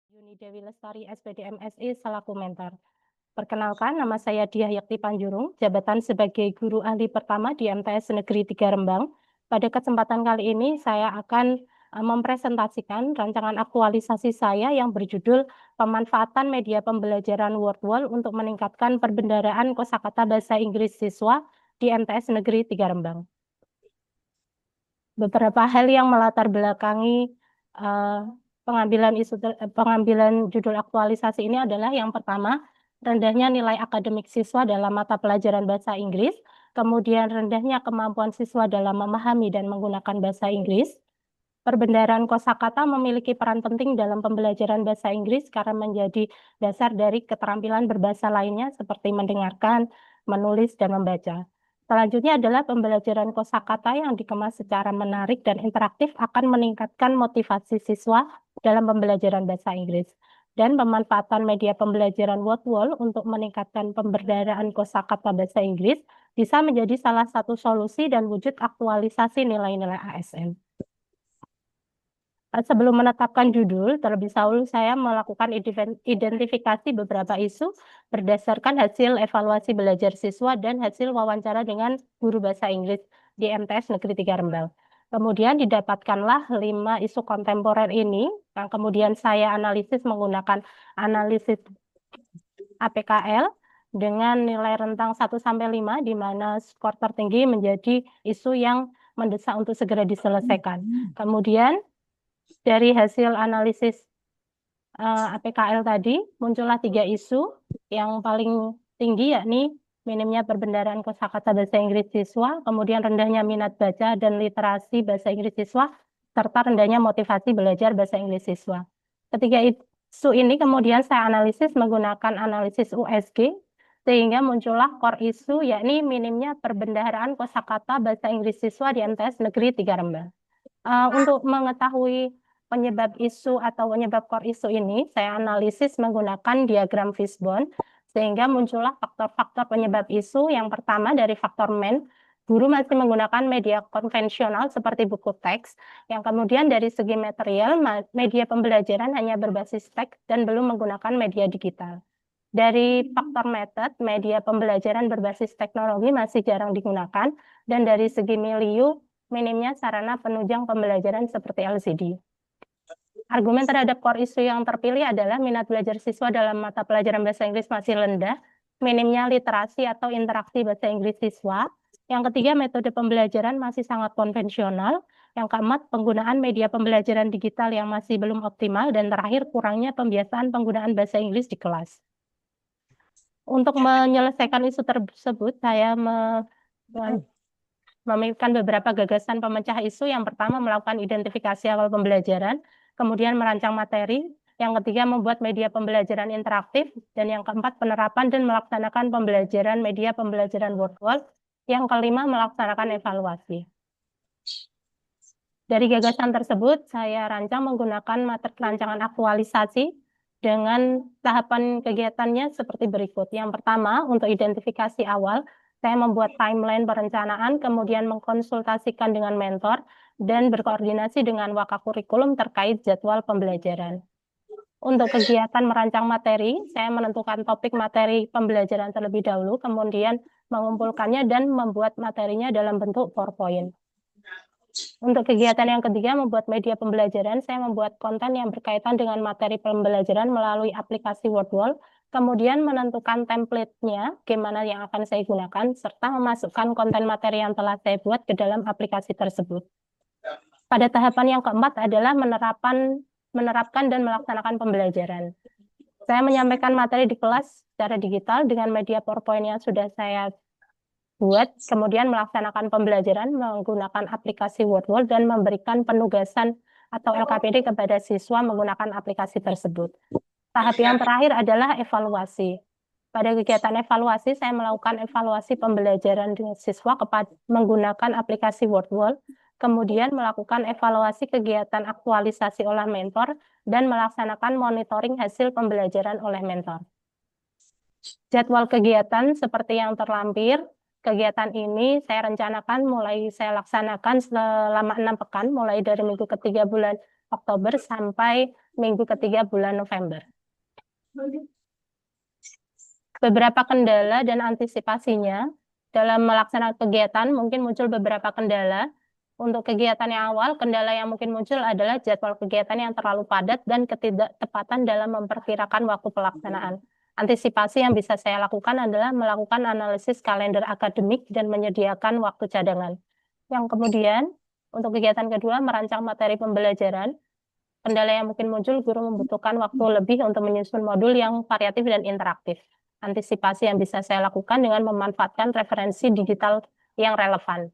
Yuni Dewi Lestari, SPD MSI, selaku mentor. Perkenalkan, nama saya Diah Yakti Panjurung, jabatan sebagai guru ahli pertama di MTS Negeri 3 Rembang. Pada kesempatan kali ini, saya akan mempresentasikan rancangan aktualisasi saya yang berjudul Pemanfaatan Media Pembelajaran WordWall untuk meningkatkan perbendaharaan kosakata bahasa Inggris siswa di MTS Negeri 3 Rembang. Beberapa hal yang melatar belakangi pengambilan judul aktualisasi ini adalah yang pertama, rendahnya nilai akademik siswa dalam mata pelajaran bahasa Inggris, kemudian rendahnya kemampuan siswa dalam memahami dan menggunakan bahasa Inggris. Perbendaharaan kosakata memiliki peran penting dalam pembelajaran bahasa Inggris karena menjadi dasar dari keterampilan berbahasa lainnya seperti mendengarkan, menulis, dan membaca. Selanjutnya adalah pembelajaran kosakata yang dikemas secara menarik dan interaktif akan meningkatkan motivasi siswa dalam pembelajaran bahasa Inggris. Dan pemanfaatan media pembelajaran WordWall untuk meningkatkan pemberdayaan kosakata bahasa Inggris bisa menjadi salah satu solusi dan wujud aktualisasi nilai-nilai ASN. Sebelum menetapkan judul, terlebih dahulu saya melakukan identifikasi beberapa isu berdasarkan hasil evaluasi belajar siswa dan hasil wawancara dengan guru bahasa Inggris di MTS Negeri 3 Rembang. Kemudian didapatkanlah 5 isu kontemporer ini, yang kemudian saya analisis menggunakan analisis APKL dengan nilai rentang 1-5, di mana skor tertinggi menjadi isu yang mendesak untuk segera diselesaikan. Kemudian dari hasil analisis APKL tadi, muncullah 3 isu yang paling tinggi, yakni minimnya perbendaharaan kosakata bahasa Inggris siswa, kemudian rendahnya minat baca dan literasi bahasa Inggris siswa, serta rendahnya motivasi belajar bahasa Inggris siswa. Ketiga isu ini kemudian saya analisis menggunakan analisis USG, sehingga muncullah core isu, yakni minimnya perbendaharaan kosakata bahasa Inggris siswa di MTS Negeri 3 Rembang. Untuk mengetahui penyebab isu atau penyebab core isu ini, saya analisis menggunakan diagram Fishbone, sehingga muncullah faktor-faktor penyebab isu. Yang pertama dari faktor guru masih menggunakan media konvensional seperti buku teks, yang kemudian dari segi material, media pembelajaran hanya berbasis teks dan belum menggunakan media digital. Dari faktor method, media pembelajaran berbasis teknologi masih jarang digunakan, dan dari segi milieu, minimnya sarana penunjang pembelajaran seperti LCD. Argumen terhadap core isu yang terpilih adalah minat belajar siswa dalam mata pelajaran bahasa Inggris masih rendah, minimnya literasi atau interaksi bahasa Inggris siswa. Yang ketiga, metode pembelajaran masih sangat konvensional. Yang keempat, penggunaan media pembelajaran digital yang masih belum optimal. Dan terakhir, kurangnya pembiasaan penggunaan bahasa Inggris di kelas. Untuk menyelesaikan isu tersebut, saya memikirkan beberapa gagasan pemecah isu. Yang pertama, melakukan identifikasi awal pembelajaran, kemudian merancang materi, yang ketiga membuat media pembelajaran interaktif, dan yang keempat penerapan dan melaksanakan pembelajaran media pembelajaran WordWall, yang kelima melaksanakan evaluasi. Dari gagasan tersebut, saya rancang menggunakan materi rancangan aktualisasi dengan tahapan kegiatannya seperti berikut. Yang pertama, untuk identifikasi awal, saya membuat timeline perencanaan, kemudian mengkonsultasikan dengan mentor, dan berkoordinasi dengan wakakurikulum terkait jadwal pembelajaran. Untuk kegiatan merancang materi, saya menentukan topik materi pembelajaran terlebih dahulu, kemudian mengumpulkannya dan membuat materinya dalam bentuk PowerPoint. Untuk kegiatan yang ketiga, membuat media pembelajaran, saya membuat konten yang berkaitan dengan materi pembelajaran melalui aplikasi WordWall, kemudian menentukan template-nya, gimana yang akan saya gunakan, serta memasukkan konten materi yang telah saya buat ke dalam aplikasi tersebut. Pada tahapan yang keempat adalah menerapkan dan melaksanakan pembelajaran. Saya menyampaikan materi di kelas secara digital dengan media PowerPoint yang sudah saya buat, kemudian melaksanakan pembelajaran menggunakan aplikasi WordWall dan memberikan penugasan atau LKPD kepada siswa menggunakan aplikasi tersebut. Tahap yang terakhir adalah evaluasi. Pada kegiatan evaluasi, saya melakukan evaluasi pembelajaran dengan siswa menggunakan aplikasi WordWall, kemudian melakukan evaluasi kegiatan aktualisasi oleh mentor, dan melaksanakan monitoring hasil pembelajaran oleh mentor. Jadwal kegiatan seperti yang terlampir. Kegiatan ini saya rencanakan saya laksanakan selama 6 pekan, mulai dari minggu ketiga bulan Oktober sampai minggu ketiga bulan November. Beberapa kendala dan antisipasinya dalam melaksanakan kegiatan mungkin muncul beberapa kendala. Untuk kegiatan yang awal, kendala yang mungkin muncul adalah jadwal kegiatan yang terlalu padat dan ketidaktepatan dalam memperkirakan waktu pelaksanaan. Antisipasi yang bisa saya lakukan adalah melakukan analisis kalender akademik dan menyediakan waktu cadangan. Yang kemudian, untuk kegiatan kedua, merancang materi pembelajaran. Kendala yang mungkin muncul, guru membutuhkan waktu lebih untuk menyusun modul yang variatif dan interaktif. Antisipasi yang bisa saya lakukan dengan memanfaatkan referensi digital yang relevan.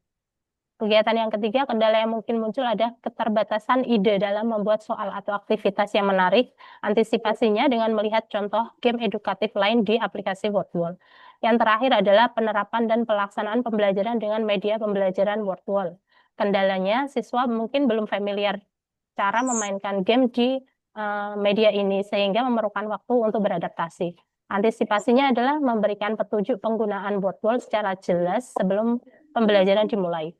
Kegiatan yang ketiga, kendala yang mungkin muncul ada keterbatasan ide dalam membuat soal atau aktivitas yang menarik. Antisipasinya dengan melihat contoh game edukatif lain di aplikasi Wordwall. Yang terakhir adalah penerapan dan pelaksanaan pembelajaran dengan media pembelajaran Wordwall. Kendalanya, siswa mungkin belum familiar cara memainkan game di media ini, sehingga memerlukan waktu untuk beradaptasi. Antisipasinya adalah memberikan petunjuk penggunaan Wordwall secara jelas sebelum pembelajaran dimulai.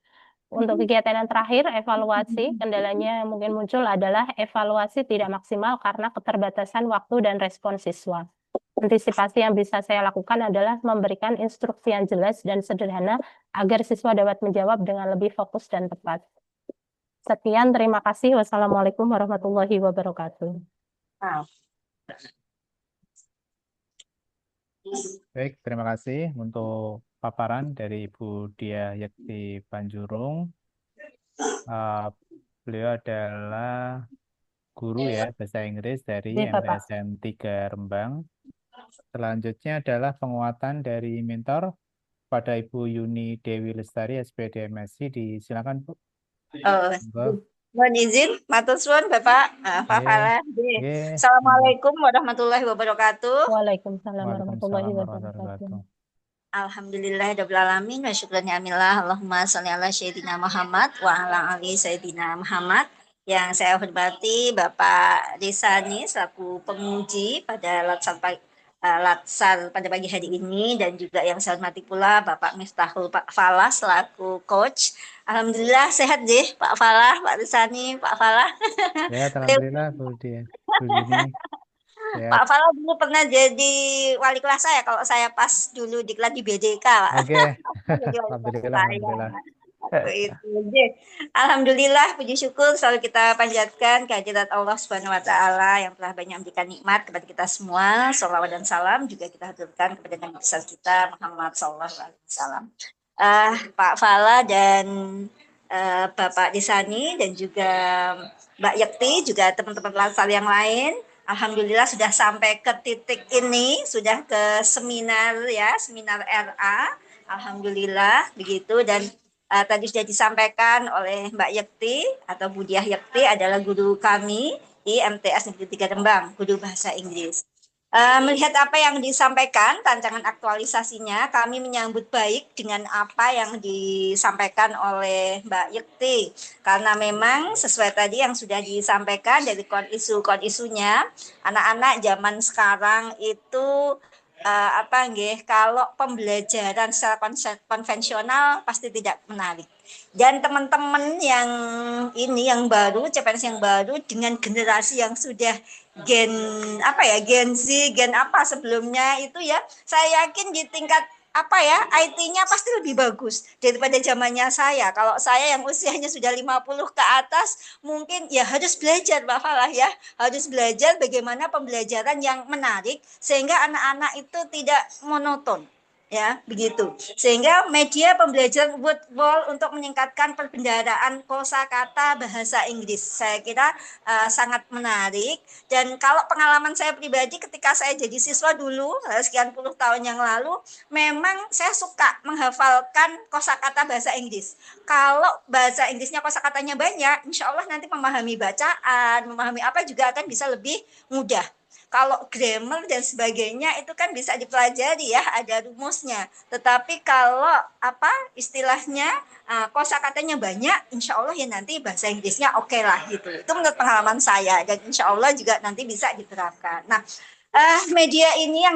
Untuk kegiatan yang terakhir, evaluasi, kendalanya yang mungkin muncul adalah evaluasi tidak maksimal karena keterbatasan waktu dan respon siswa. Antisipasi yang bisa saya lakukan adalah memberikan instruksi yang jelas dan sederhana agar siswa dapat menjawab dengan lebih fokus dan tepat. Sekian, terima kasih. Wassalamualaikum warahmatullahi wabarakatuh. Baik, terima kasih untuk paparan dari Ibu Dia Yekti Panjurung. Beliau adalah guru ya bahasa Inggris dari Iya, Bapak. MTSN 3 Rembang. Selanjutnya adalah penguatan dari mentor pada Ibu Yuni Dewi Lestari, SPD MSc. Disilakan, Bu. Mohon izin, matur suwun Bapak Pak Fala. Assalamualaikum warahmatullahi wabarakatuh. Waalaikumsalam Waalaikumsalam warahmatullahi warahmatullahi wabarakatuh. wabarakatuh. Alhamdulillahirabbil alamin wa syukran ni'amillah. Allahumma shalli ala sayyidina Muhammad wa ala ali sayyidina Muhammad. Yang saya hormati Bapak Desani selaku penguji pada Latsar pada pagi hari ini, dan juga yang saya hormati pula Bapak Miftahul Pak Falah selaku coach. Alhamdulillah sehat deh Pak Falah, Pak Desani, Pak Falah. Ya, alhamdulillah Bu Dia. Bu Yuni. Ya. Pak Falah dulu pernah jadi wali kelas saya kalau saya pas dulu diklat di BDK, Pak. Oke. Alhamdulillah. Alhamdulillah, puji syukur selalu kita panjatkan kehadirat Allah Subhanahu wa taala yang telah banyak memberikan nikmat kepada kita semua. Shalawat dan salam juga kita haturkan kepada Nabi besar kita Muhammad sallallahu alaihi wasallam. Pak Fala dan Bapak Desani dan juga Mbak Yekti, juga teman-teman lansar yang lain, alhamdulillah sudah sampai ke titik ini, sudah ke seminar ya, seminar RA. Alhamdulillah begitu. Dan tadi sudah disampaikan oleh Mbak Yekti atau Bu Diah Yekti adalah guru kami di MTS Negeri 3 Rembang, guru bahasa Inggris. Melihat apa yang disampaikan, tantangan aktualisasinya, kami menyambut baik dengan apa yang disampaikan oleh Mbak Yekti. Karena memang sesuai tadi yang sudah disampaikan dari kode-isunya, anak-anak zaman sekarang itu kalau pembelajaran secara konvensional pasti tidak menarik. Dan teman-teman yang ini yang baru, CPNS yang baru dengan generasi yang sudah Gen Z, Gen apa sebelumnya itu ya, saya yakin di tingkat IT-nya pasti lebih bagus daripada zamannya saya. Kalau saya yang usianya sudah 50 ke atas, mungkin ya harus belajar Mbak Falah ya. Harus belajar bagaimana pembelajaran yang menarik sehingga anak-anak itu tidak monoton. Ya, begitu. Sehingga media pembelajaran Wordwall untuk meningkatkan perbendaharaan kosakata bahasa Inggris, saya kira sangat menarik. Dan kalau pengalaman saya pribadi ketika saya jadi siswa dulu, sekian puluh tahun yang lalu, memang saya suka menghafalkan kosakata bahasa Inggris. Kalau bahasa Inggrisnya kosakatanya banyak, insya Allah nanti memahami bacaan, memahami apa juga akan bisa lebih mudah. Kalau grammar dan sebagainya itu kan bisa dipelajari ya, ada rumusnya. Tetapi kalau istilahnya kosakatanya banyak, insya Allah ya nanti bahasa Inggrisnya oke lah gitu. Itu menurut pengalaman saya, dan insya Allah juga nanti bisa diterapkan. Nah, Media ini yang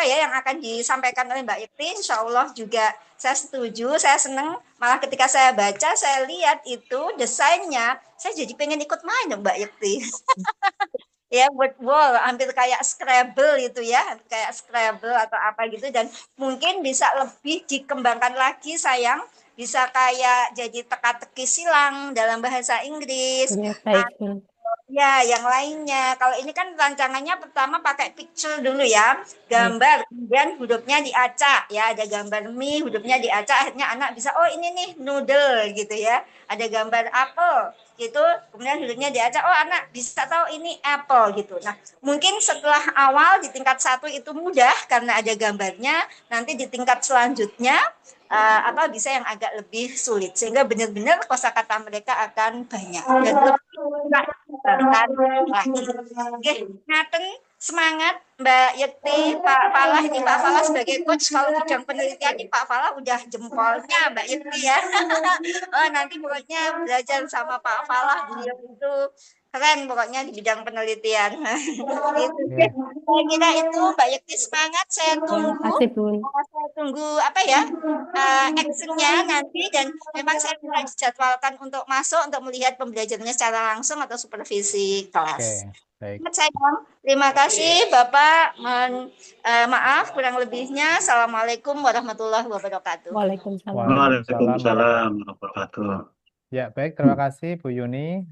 yang akan disampaikan oleh Mbak Yekti, insya Allah juga saya setuju, saya senang. Malah ketika saya baca, saya lihat itu desainnya, saya jadi pengen ikut main dong Mbak Yekti. Ya, buat wall, hampir kayak Scrabble itu ya, kayak Scrabble atau apa gitu, dan mungkin bisa lebih dikembangkan lagi sayang, bisa kayak jadi teka-teki silang dalam bahasa Inggris. Ya, baik, Bun. Ya, yang lainnya. Kalau ini kan rancangannya pertama pakai picture dulu ya, Baik. gambar, kemudian hurufnya diacak ya, ada gambar mie, hurufnya diacak, akhirnya anak bisa, oh ini nih noodle gitu ya. Ada gambar apel gitu, kemudian hurufnya diacak, oh anak bisa tahu ini apple gitu. Nah, mungkin setelah awal di tingkat 1 itu mudah karena ada gambarnya, nanti di tingkat selanjutnya bisa yang agak lebih sulit sehingga benar-benar kosakata mereka akan banyak dan lebih lagi. Oke, ngaten semangat Mbak Yekti, Pak Falah, ini Pak Falah sebagai coach kalau bidang penelitian ini Pak Falah udah jempolnya Mbak Yekti ya. Nanti pokoknya belajar sama Pak Falah, beliau itu keren pokoknya di bidang penelitian. Gitu. Oke. Saya kira itu Mbak Yekti semangat, saya Terima tunggu. kasih, Bun. Saya tunggu actionnya nanti, dan memang saya sudah dijadwalkan untuk masuk untuk melihat pembelajarannya secara langsung atau supervisi kelas. Oke, baik. Sayang, terima kasih Bapak. Maaf kurang lebihnya. Assalamualaikum warahmatullahi wabarakatuh. Waalaikumsalam. Waalaikumsalam warahmatullahi. Ya, baik. Terima kasih Bu Yuni.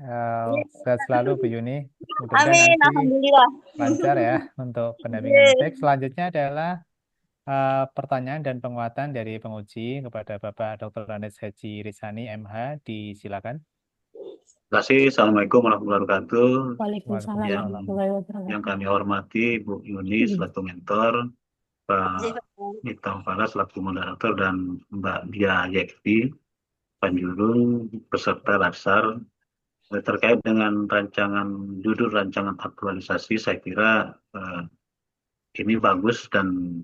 Sehat selalu Bu Yuni. Mudah-mudahan Amin, nanti alhamdulillah. lancar ya untuk pendampingan. Baik, selanjutnya adalah pertanyaan dan penguatan dari penguji kepada Bapak Dr. Andes Haji Rizani, MH. Disilakan. Terima kasih. Assalamualaikum warahmatullahi wabarakatuh. Waalaikumsalam Yang, warahmatullahi wabarakatuh. yang kami hormati Bu Yuni selaku mentor, Pak Miftah Falah selaku moderator, dan Mbak Dia Yekti Panjuru peserta Latsar. Terkait dengan judul rancangan aktualisasi, saya kira ini bagus, dan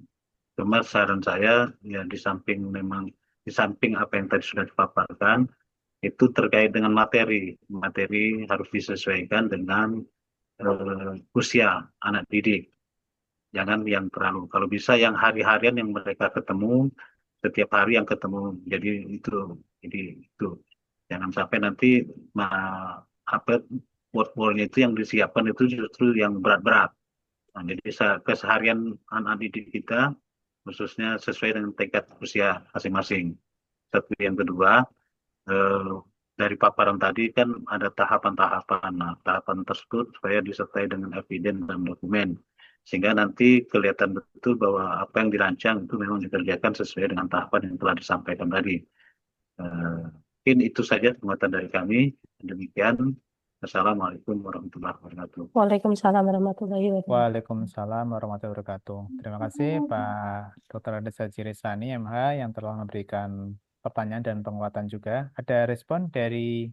cuma saran saya ya di samping apa yang tadi sudah dipaparkan, itu terkait dengan materi harus disesuaikan dengan usia anak didik. Jangan yang terlalu, kalau bisa yang hari-harian yang mereka ketemu, setiap hari yang ketemu. Jadi itu jangan sampai nanti word-wordnya itu yang disiapkan itu justru yang berat-berat. Nah, jadi keseharian anak didik kita khususnya sesuai dengan tingkat usia masing-masing. Satu, yang kedua, dari paparan tadi kan ada tahapan-tahapan. Nah, tahapan tersebut supaya disertai dengan evidence dan dokumen, sehingga nanti kelihatan betul bahwa apa yang dirancang itu memang dikerjakan sesuai dengan tahapan yang telah disampaikan tadi. Mungkin itu saja penguatan dari kami. Demikian. Assalamualaikum warahmatullahi wabarakatuh. Waalaikumsalam warahmatullahi wabarakatuh. Waalaikumsalam warahmatullahi wabarakatuh. Terima kasih Pak Dr. Andes Haji Rizani, MH, yang telah memberikan pertanyaan dan penguatan juga. Ada respon dari